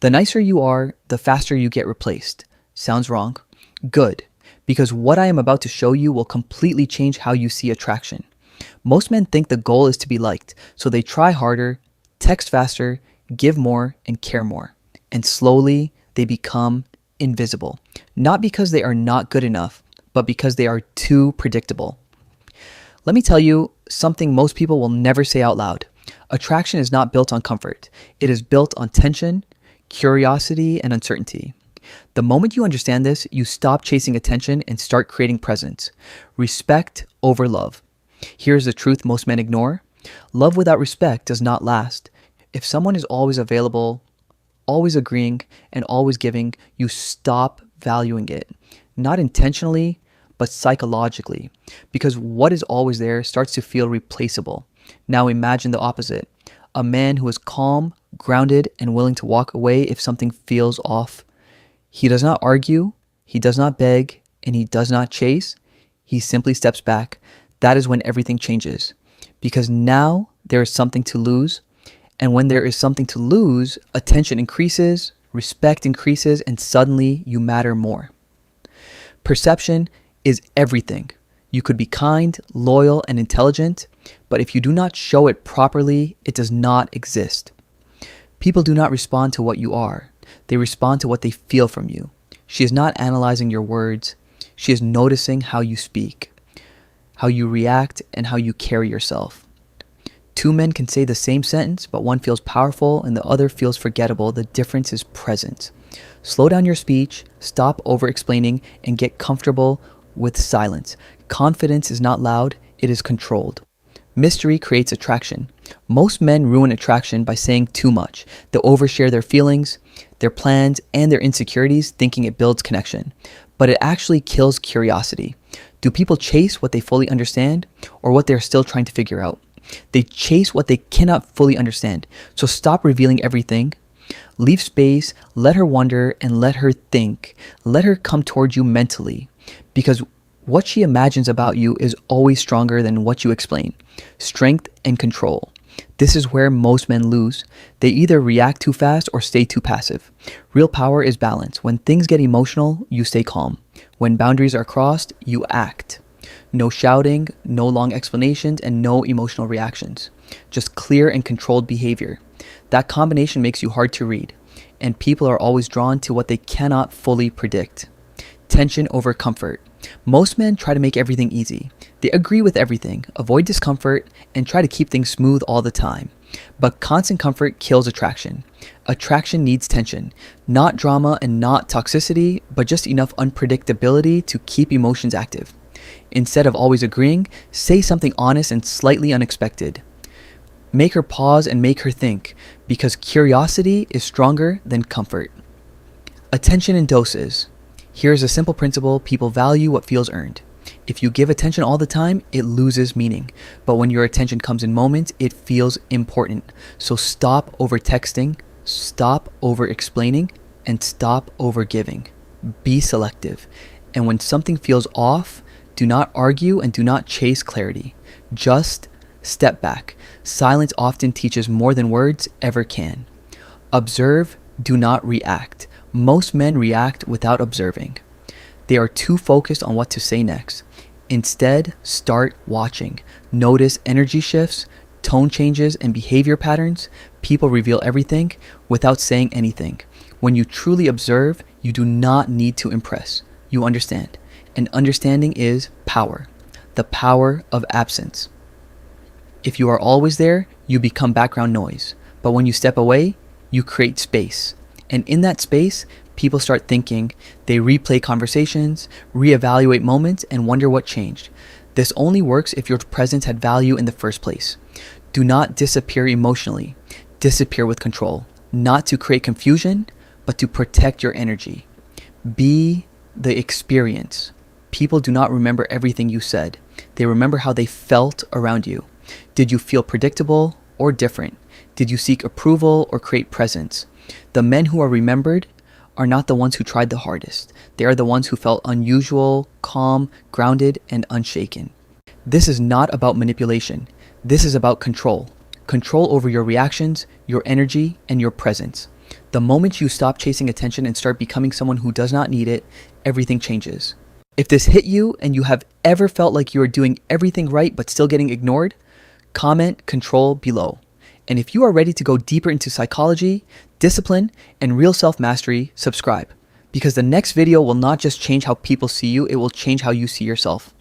The nicer you are, the faster you get replaced. Sounds wrong? Good, because what I am about to show you will completely change how you see attraction. Most men think the goal is to be liked, so they try harder, text faster, give more, and care more. And slowly, they become invisible. Not because they are not good enough, but because they are too predictable. Let me tell you something most people will never say out loud. Attraction is not built on comfort. It is built on tension, curiosity, and uncertainty. The moment you understand this, you stop chasing attention and start creating presence. Respect over love. Here's the truth most men ignore. Love without respect does not last. If someone is always available, always agreeing, and always giving, you stop valuing it. Not intentionally, but psychologically. Because what is always there starts to feel replaceable. Now imagine the opposite. A man who is calm, grounded, and willing to walk away if something feels off. He does not argue, he does not beg, and he does not chase. He simply steps back. That is when everything changes. Because now there is something to lose. And when there is something to lose, attention increases, respect increases, and suddenly you matter more. Perception is everything. You could be kind, loyal, and intelligent, but if you do not show it properly, it does not exist. People do not respond to what you are. They respond to what they feel from you. She is not analyzing your words. She is noticing how you speak, how you react, and how you carry yourself. Two men can say the same sentence, but one feels powerful and the other feels forgettable. The difference is presence. Slow down your speech, stop over-explaining, and get comfortable with silence. Confidence is not loud, it is controlled. Mystery creates attraction. Most men ruin attraction by saying too much. They overshare their feelings, their plans, and their insecurities, thinking it builds connection. But it actually kills curiosity. Do people chase what they fully understand or what they're still trying to figure out? They chase what they cannot fully understand. So stop revealing everything. Leave space, let her wonder, and let her think. Let her come towards you mentally. Because what she imagines about you is always stronger than what you explain. Strength and control. This is where most men lose. They either react too fast or stay too passive. Real power is balance. When things get emotional, you stay calm. When boundaries are crossed, you act. No shouting, no long explanations, and no emotional reactions. Just clear and controlled behavior. That combination makes you hard to read, and people are always drawn to what they cannot fully predict. Tension over comfort. Most men try to make everything easy. They agree with everything, avoid discomfort, and try to keep things smooth all the time. But constant comfort kills attraction. Attraction needs tension. Not drama and not toxicity, but just enough unpredictability to keep emotions active. Instead of always agreeing, say something honest and slightly unexpected. Make her pause and make her think, because curiosity is stronger than comfort. Attention in doses. Here's a simple principle: people value what feels earned. If you give attention all the time, it loses meaning. But when your attention comes in moments, it feels important. So stop over texting, stop over explaining, and stop over giving. Be selective. And when something feels off, do not argue and do not chase clarity. Just step back. Silence often teaches more than words ever can. Observe, do not react. Most men react without observing. They are too focused on what to say next. Instead, start watching. Notice energy shifts, tone changes, and behavior patterns. People reveal everything without saying anything. When you truly observe, you do not need to impress. You understand. And understanding is power. The power of absence. If you are always there, you become background noise. But when you step away, you create space. And in that space, people start thinking. They replay conversations, reevaluate moments, and wonder what changed. This only works if your presence had value in the first place. Do not disappear emotionally. Disappear with control. Not to create confusion, but to protect your energy. Be the experience. People do not remember everything you said. They remember how they felt around you. Did you feel predictable or different? Did you seek approval or create presence? The men who are remembered are not the ones who tried the hardest. They are the ones who felt unusual, calm, grounded, and unshaken. This is not about manipulation. This is about control. Control over your reactions, your energy, and your presence. The moment you stop chasing attention and start becoming someone who does not need it, everything changes. If this hit you and you have ever felt like you are doing everything right but still getting ignored, comment control below. And if you are ready to go deeper into psychology, discipline, and real self-mastery, subscribe. Because the next video will not just change how people see you, it will change how you see yourself.